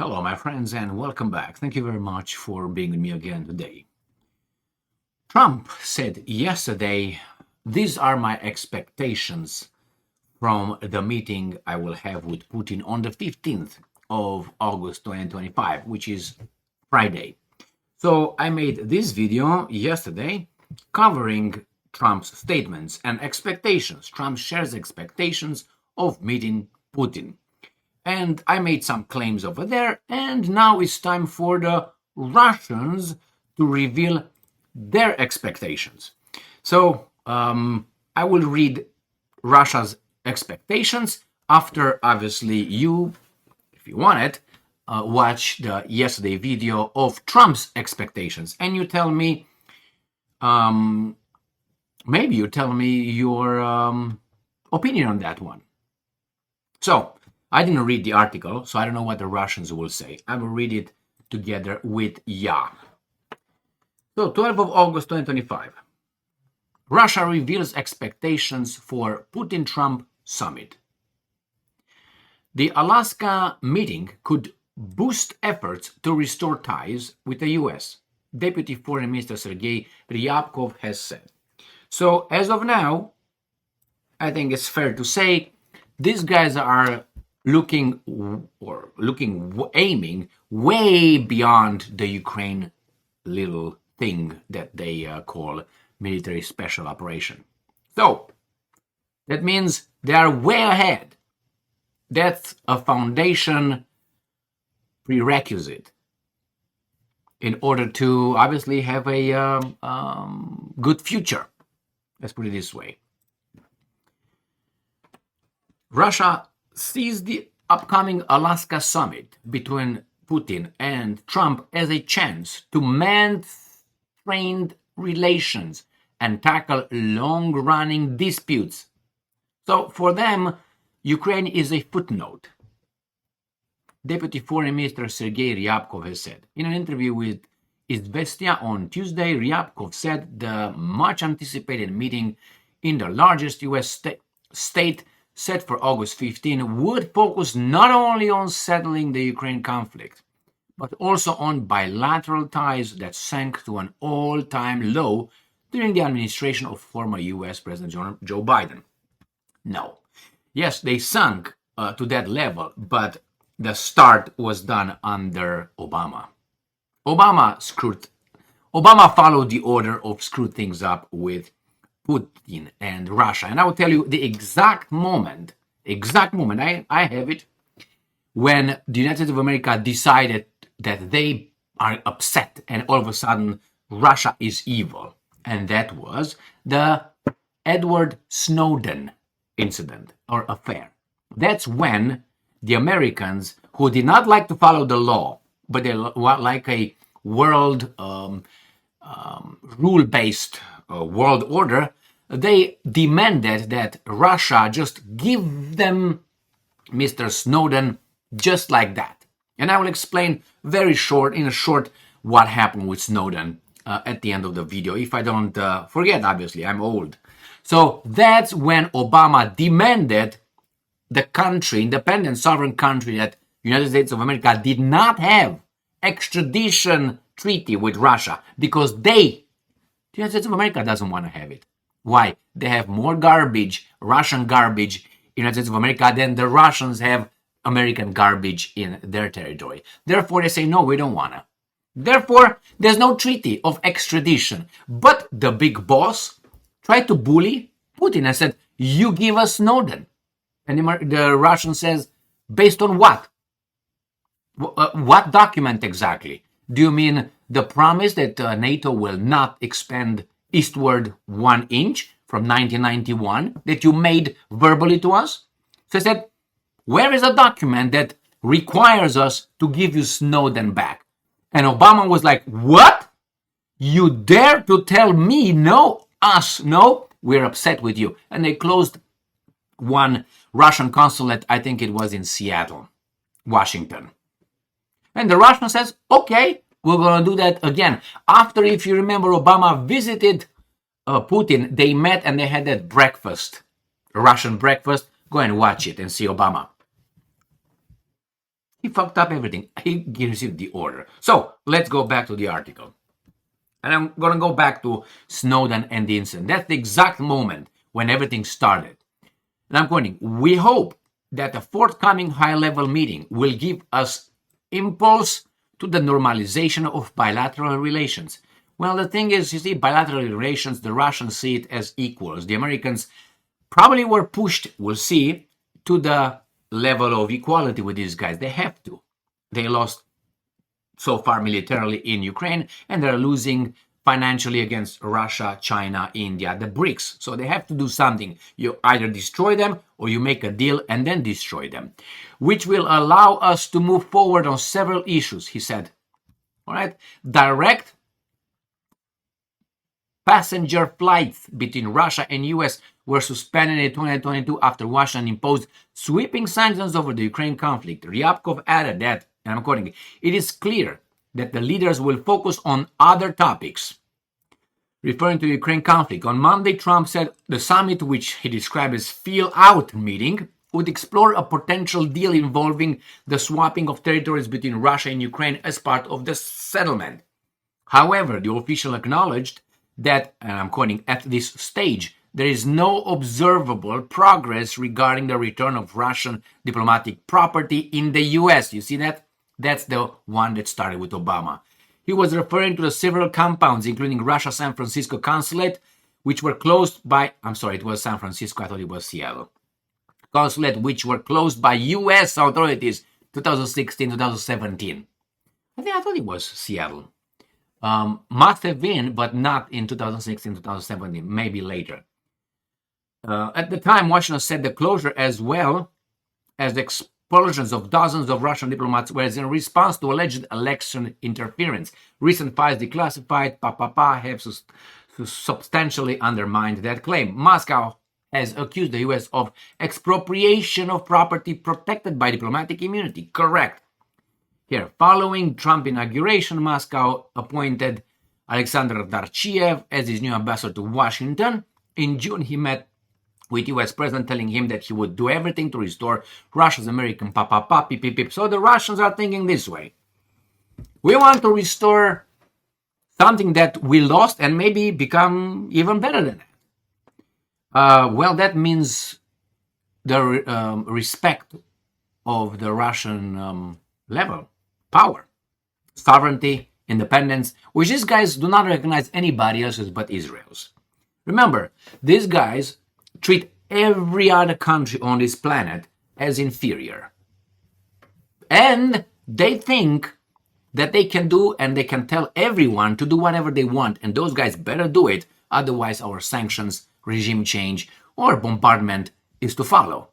Hello, my friends, and welcome back. Thank you very much for being with me again today. Trump said yesterday, these are my expectations from the meeting I will have with Putin on the 15th of August 2025, which is Friday. So I made this video yesterday covering Trump's statements and expectations. Trump shares expectations of meeting Putin. And I made some claims over there, and now it's time for the Russians to reveal their expectations. So I will read Russia's expectations after, obviously, you, if you want it, watch the yesterday video of Trump's expectations, and you tell me, maybe you tell me your opinion on that one. So I didn't read the article, so I don't know what the Russians will say. I will read it together with Ya. So 12th of August 2025. Russia reveals expectations for Putin-Trump Summit. The Alaska meeting could boost efforts to restore ties with the US, Deputy Foreign Minister Sergei Ryabkov has said. So as of now, I think it's fair to say these guys are aiming way beyond the Ukraine little thing that they call military special operation. So that means they are way ahead. That's a foundation prerequisite in order to obviously have a good future. Let's put it this way. Russia sees the upcoming Alaska summit between Putin and Trump as a chance to mend strained relations and tackle long-running disputes. So for them, Ukraine is a footnote. Deputy Foreign Minister Sergei Ryabkov has said. In an interview with Izvestia on Tuesday, Ryabkov said the much-anticipated meeting in the largest U.S. state set for August 15 would focus not only on settling the Ukraine conflict, but also on bilateral ties that sank to an all-time low during the administration of former U.S. President Joe Biden. No. Yes, they sunk to that level, but the start was done under Obama. Obama followed the order of screw things up with Putin and Russia. And I will tell you the exact moment, I have it, when the United States of America decided that they are upset and all of a sudden Russia is evil. And that was the Edward Snowden incident or affair. That's when the Americans, who did not like to follow the law, but they like a world rule-based world order, they demanded that Russia just give them Mr. Snowden just like that. And I will explain in a short, what happened with Snowden at the end of the video. If I don't forget, obviously, I'm old. So that's when Obama demanded the country, independent sovereign country that United States of America did not have extradition treaty with Russia because the United States of America doesn't want to have it. Why? They have more garbage, Russian garbage in the United States of America than the Russians have American garbage in their territory. Therefore, they say, no, we don't want to. Therefore, there's no treaty of extradition. But the big boss tried to bully Putin and said, you give us Snowden. And the Russian says, based on what? What document exactly? Do you mean the promise that NATO will not expand eastward 1 inch from 1991 that you made verbally to us? So I said, where is a document that requires us to give you Snowden back? And Obama was like, what? You dare to tell me no, us no? We're upset with you. And they closed one Russian consulate, I think it was in Seattle, Washington. And the Russian says, okay, we're going to do that again. After, if you remember, Obama visited Putin, they met and they had that breakfast, a Russian breakfast. Go and watch it and see Obama. He fucked up everything. He received the order. So let's go back to the article. And I'm going to go back to Snowden and the incident. That's the exact moment when everything started. And I'm quoting, we hope that a forthcoming high-level meeting will give us impulse to the normalization of bilateral relations. Well, the thing is, you see, bilateral relations, the Russians see it as equals. The Americans probably were pushed, we'll see, to the level of equality with these guys. They have to. They lost so far militarily in Ukraine, and they're losing financially against Russia, China, India, the BRICS. So they have to do something. You either destroy them or you make a deal and then destroy them, which will allow us to move forward on several issues, he said. All right, direct passenger flights between Russia and US were suspended in 2022 after Washington imposed sweeping sanctions over the Ukraine conflict. Ryabkov added that, and I'm quoting, it is clear that the leaders will focus on other topics. Referring to the Ukraine conflict, on Monday, Trump said the summit, which he described as feel-out meeting, would explore a potential deal involving the swapping of territories between Russia and Ukraine as part of the settlement. However, the official acknowledged that, and I'm quoting, at this stage, there is no observable progress regarding the return of Russian diplomatic property in the US. You see that? That's the one that started with Obama. He was referring to the several compounds, including Russia San Francisco consulate, which were closed by, I'm sorry, it was San Francisco, I thought it was Seattle. Consulate, which were closed by US authorities 2016, 2017. I thought it was Seattle. Must have been, but not in 2016, 2017, maybe later. At the time, Washington said the closure, as well as the expulsions of dozens of Russian diplomats, was in response to alleged election interference. Recent files declassified, have substantially undermined that claim. Moscow has accused the U.S. of expropriation of property protected by diplomatic immunity. Correct. Here, following Trump inauguration, Moscow appointed Alexander Darchiev as his new ambassador to Washington. In June, he met with U.S. president, telling him that he would do everything to restore Russia's American pip. So the Russians are thinking this way. We want to restore something that we lost and maybe become even better than that. Well, that means the respect of the Russian level. Power, sovereignty, independence, which these guys do not recognize anybody else's but Israel's. Remember, these guys treat every other country on this planet as inferior. And they think that they can do and they can tell everyone to do whatever they want, and those guys better do it, otherwise our sanctions, regime change, or bombardment is to follow.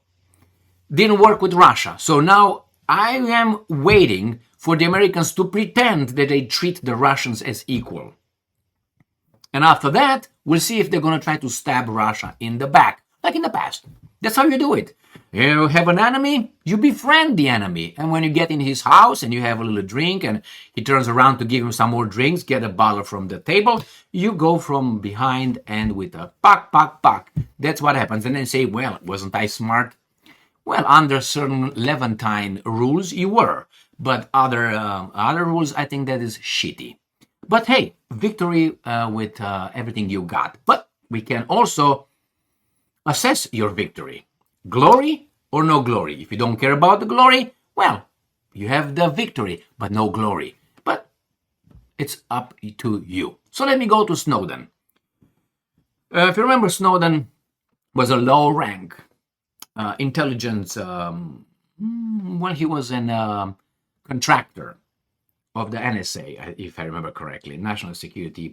Didn't work with Russia, so now I am waiting for the Americans to pretend that they treat the Russians as equal. And after that, we'll see if they're going to try to stab Russia in the back, like in the past. That's how you do it. You have an enemy, you befriend the enemy. And when you get in his house and you have a little drink and he turns around to give him some more drinks, get a bottle from the table, you go from behind and with a pak. That's what happens. And then say, well, wasn't I smart? Well, under certain Levantine rules, you were. But other rules, I think that is shitty. But hey, victory with everything you got. But we can also assess your victory. Glory or no glory? If you don't care about the glory, well, you have the victory, but no glory. But it's up to you. So let me go to Snowden. If you remember, Snowden was a low-rank intelligence, he was an contractor of the NSA, if I remember correctly, National Security,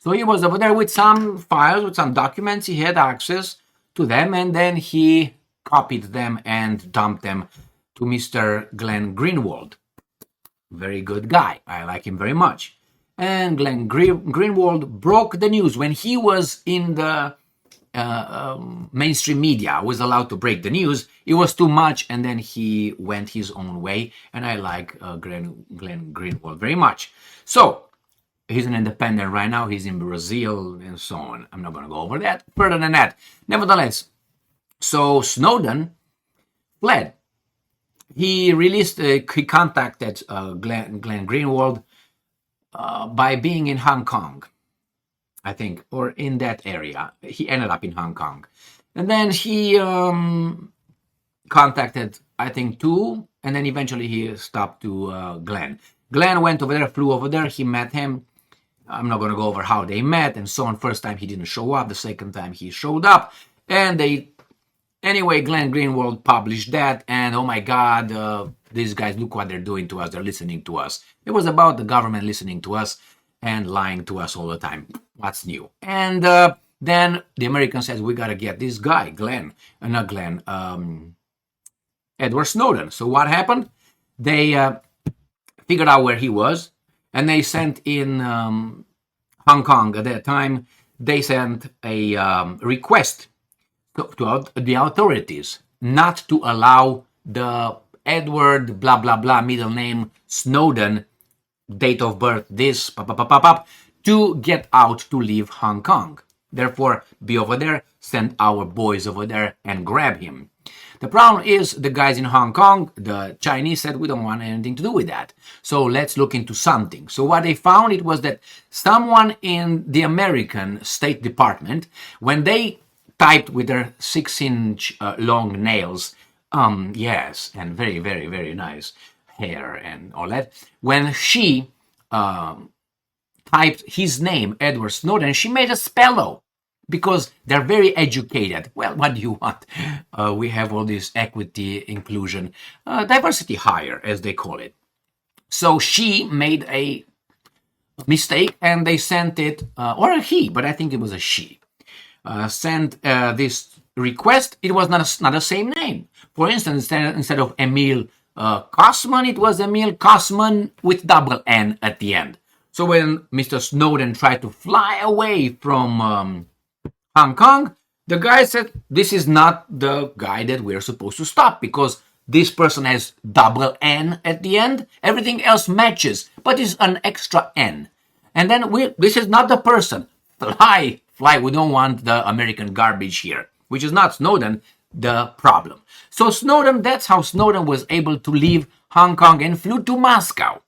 So he was over there with some files, with some documents, he had access to them, and then he copied them and dumped them to Mr. Glenn Greenwald. Very good guy, I like him very much. And Glenn Greenwald broke the news when he was in the mainstream media, was allowed to break the news. It was too much, and then he went his own way, and I like Glenn Greenwald very much. So he's an independent right now, he's in Brazil and so on. I'm not going to go over that further than that. Nevertheless, so Snowden fled. he contacted Glenn Greenwald by being in Hong Kong, I think, or in that area. He ended up in Hong Kong. And then he contacted, I think, two, and then eventually he stopped to Glenn. Glenn went over there, flew over there, he met him. I'm not going to go over how they met and so on. First time he didn't show up, the second time he showed up. And anyway, Glenn Greenwald published that, and oh my God, these guys, look what they're doing to us, they're listening to us. It was about the government listening to us and lying to us all the time. What's new? And then the American says, we got to get this guy, Edward Snowden. So what happened? They figured out where he was, and they sent in Hong Kong at that time, they sent a request to the authorities not to allow the Edward blah blah blah middle name Snowden, date of birth this to get out to leave Hong Kong. Therefore, be over there, send our boys over there and grab him. The problem is the guys in Hong Kong, the Chinese said, we don't want anything to do with that. So let's look into something. So what they found, it was that someone in the American State Department, when they typed with their 6-inch long nails, yes, and very, very, very nice hair and all that, when she typed his name, Edward Snowden, she made a spello. Because they're very educated. Well, what do you want? We have all this equity, inclusion, diversity hire, as they call it. So she made a mistake, and they sent it, or a he, but I think it was a she, sent this request. It was not the same name. For instance, instead of Emil Kosman, it was Emil Kosman with double N at the end. So when Mr. Snowden tried to fly away from Hong Kong, the guy said, this is not the guy that we're supposed to stop because this person has double N at the end. Everything else matches, but it's an extra N. And then this is not the person. Fly. We don't want the American garbage here, which is not Snowden, the problem. So Snowden, that's how Snowden was able to leave Hong Kong and flew to Moscow.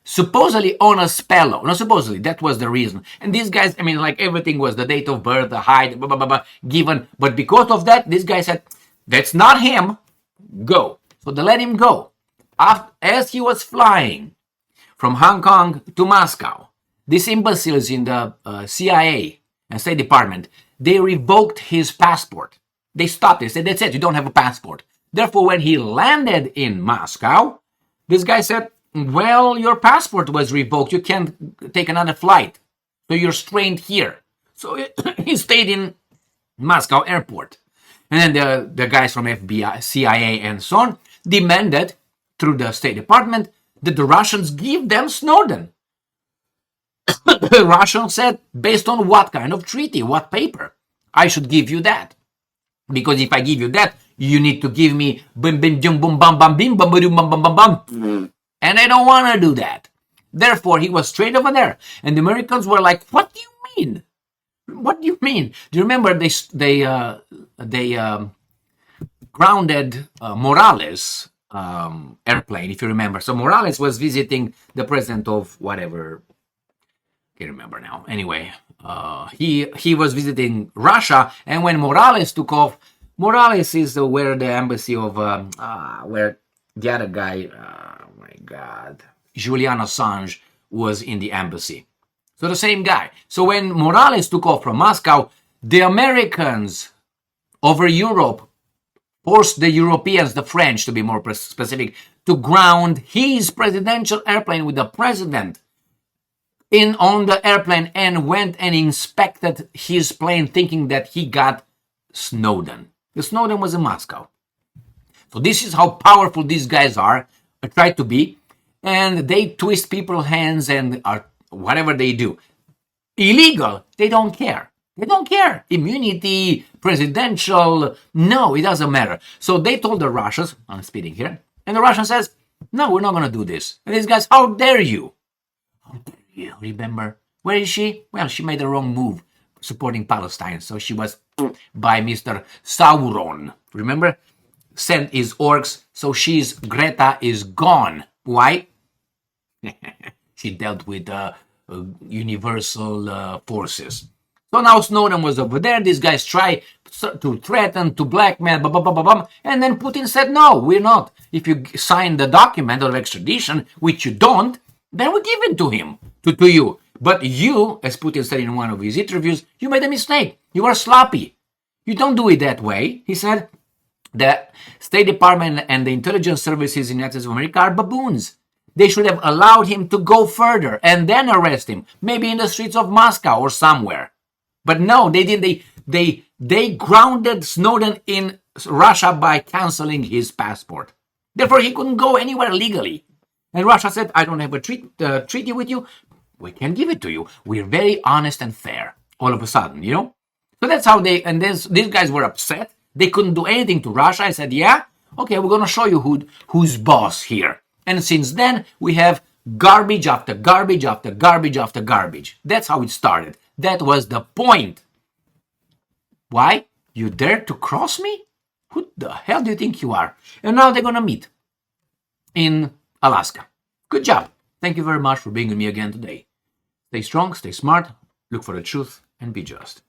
Supposedly on a spello. No, supposedly, that was the reason. And these guys, I mean, like everything was the date of birth, the height, blah, blah, blah, blah, given. But because of that, this guy said, that's not him. Go. So they let him go. As he was flying from Hong Kong to Moscow, these imbeciles in the CIA and State Department, they revoked his passport. They stopped it. They said, that's it, you don't have a passport. Therefore, when he landed in Moscow, this guy said, well, your passport was revoked. You can't take another flight. So you're strained here. So he stayed in Moscow airport. And then the guys from FBI, CIA, and so on demanded through the State Department that the Russians give them Snowden. The Russians said, based on what kind of treaty, what paper? I should give you that. Because if I give you that, you need to give me bim bim jum bum bam bam bim bam bam bam bam bam. And I don't want to do that. Therefore, he was straight over there. And the Americans were like, what do you mean? What do you mean? Do you remember they grounded Morales airplane, if you remember. So Morales was visiting the president of whatever. I can't remember now. Anyway, he was visiting Russia. And when Morales took off, Morales is where the embassy of, where the other guy, oh my God, Julian Assange was in the embassy. So the same guy. So when Morales took off from Moscow, the Americans over Europe forced the Europeans, the French to be more specific, to ground his presidential airplane with the president on the airplane and went and inspected his plane thinking that he got Snowden. The Snowden was in Moscow. So this is how powerful these guys are, or try to be, and they twist people's hands and are whatever they do. Illegal, they don't care. They don't care. Immunity, presidential, no, it doesn't matter. So they told the Russians, I'm speaking here, and the Russian says, no, we're not going to do this. And these guys, how dare you? How dare you? Remember, where is she? Well, she made the wrong move supporting Palestine. So she was by Mr. Sauron. Remember? sent his orcs, so Greta is gone. Why? She dealt with universal forces. So now Snowden was over there. These guys try to threaten, to blackmail, blah, blah, blah, blah, blah. And then Putin said, no, we're not. If you sign the document of extradition, which you don't, then we give it to him, to you. But you, as Putin said in one of his interviews, you made a mistake. You are sloppy. You don't do it that way. He said the State Department and the intelligence services in the United States of America are baboons. They should have allowed him to go further and then arrest him, maybe in the streets of Moscow or somewhere. But no, they didn't. They grounded Snowden in Russia by canceling his passport. Therefore, he couldn't go anywhere legally. And Russia said, I don't have a treaty with you. We can give it to you. We're very honest and fair. All of a sudden, you know? So that's how these guys were upset. They couldn't do anything to Russia. I said, yeah, okay, we're going to show you who's boss here. And since then, we have garbage after garbage after garbage after garbage. That's how it started. That was the point. Why? You dare to cross me? Who the hell do you think you are? And now they're going to meet in Alaska. Good job. Thank you very much for being with me again today. Stay strong, stay smart, look for the truth, and be just.